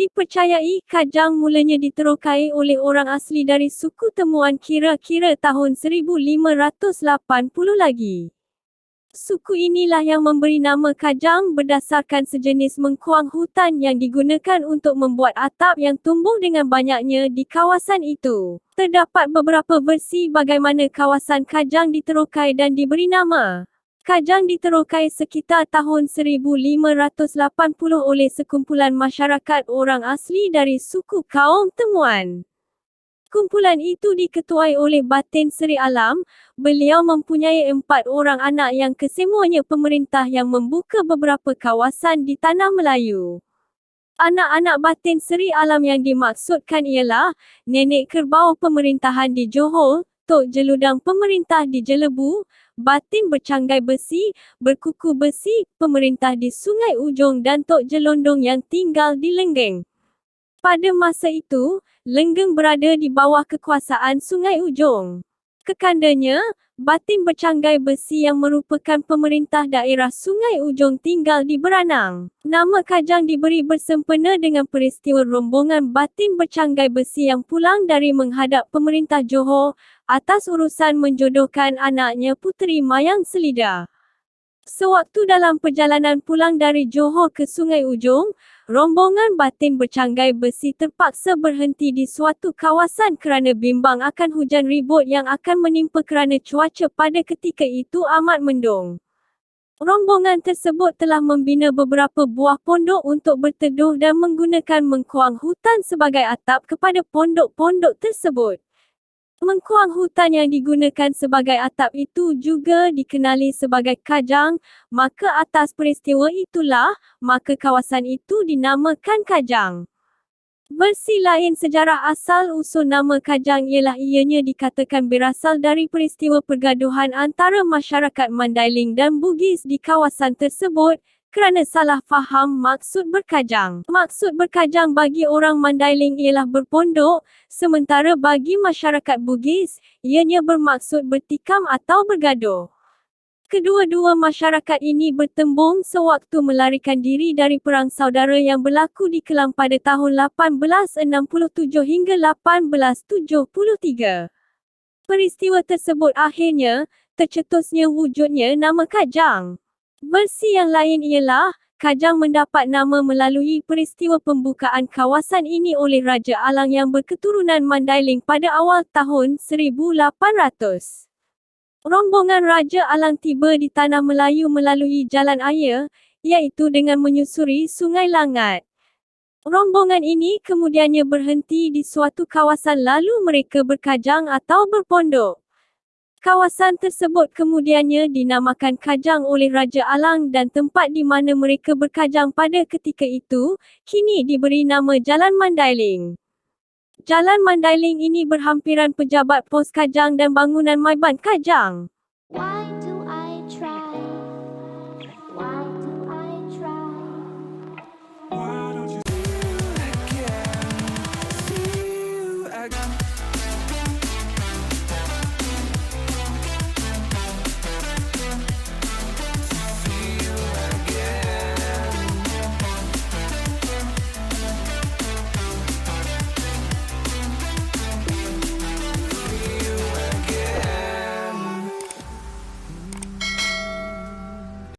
Dipercayai Kajang mulanya diterokai oleh orang asli dari suku Temuan kira-kira tahun 1580 lagi. Suku inilah yang memberi nama Kajang berdasarkan sejenis mengkuang hutan yang digunakan untuk membuat atap yang tumbuh dengan banyaknya di kawasan itu. Terdapat beberapa versi bagaimana kawasan Kajang diterokai dan diberi nama. Kajang diterokai sekitar tahun 1580 oleh sekumpulan masyarakat orang asli dari suku kaum Temuan. Kumpulan itu diketuai oleh Batin Seri Alam. Beliau mempunyai 4 orang anak yang kesemuanya pemerintah yang membuka beberapa kawasan di Tanah Melayu. Anak-anak Batin Seri Alam yang dimaksudkan ialah Nenek Kerbau Pemerintahan di Johor, Tok Jeludang Pemerintah di Jelebu, Batin Bercanggai Besi, Berkuku Besi, Pemerintah di Sungai Ujong dan Tok Jelondong yang tinggal di Lenggeng. Pada masa itu, Lenggeng berada di bawah kekuasaan Sungai Ujong. Kekandanya, Batin Bercanggai Besi yang merupakan pemerintah daerah Sungai Ujong tinggal di Beranang. Nama Kajang diberi bersempena dengan peristiwa rombongan Batin Bercanggai Besi yang pulang dari menghadap pemerintah Johor atas urusan menjodohkan anaknya Puteri Mayang Selida. Sewaktu dalam perjalanan pulang dari Johor ke Sungai Ujong, rombongan Batin Bercanggai Besi terpaksa berhenti di suatu kawasan kerana bimbang akan hujan ribut yang akan menimpa kerana cuaca pada ketika itu amat mendung. Rombongan tersebut telah membina beberapa buah pondok untuk berteduh dan menggunakan mengkuang hutan sebagai atap kepada pondok-pondok tersebut. Mengkuang hutan yang digunakan sebagai atap itu juga dikenali sebagai Kajang, maka atas peristiwa itulah, maka kawasan itu dinamakan Kajang. Versi lain sejarah asal-usul nama Kajang ialah ianya dikatakan berasal dari peristiwa pergaduhan antara masyarakat Mandailing dan Bugis di kawasan tersebut, kerana salah faham maksud berkajang. Maksud berkajang bagi orang Mandailing ialah berpondok, sementara bagi masyarakat Bugis, ianya bermaksud bertikam atau bergaduh. Kedua-dua masyarakat ini bertembung sewaktu melarikan diri dari Perang Saudara yang berlaku di Kelang pada tahun 1867 hingga 1873. Peristiwa tersebut akhirnya, tercetusnya wujudnya nama Kajang. Versi yang lain ialah, Kajang mendapat nama melalui peristiwa pembukaan kawasan ini oleh Raja Alang yang berketurunan Mandailing pada awal tahun 1800. Rombongan Raja Alang tiba di Tanah Melayu melalui jalan air, iaitu dengan menyusuri Sungai Langat. Rombongan ini kemudiannya berhenti di suatu kawasan lalu mereka berkajang atau berpondok. Kawasan tersebut kemudiannya dinamakan Kajang oleh Raja Alang dan tempat di mana mereka berkajang pada ketika itu, kini diberi nama Jalan Mandailing. Jalan Mandailing ini berhampiran pejabat pos Kajang dan bangunan Maiban Kajang.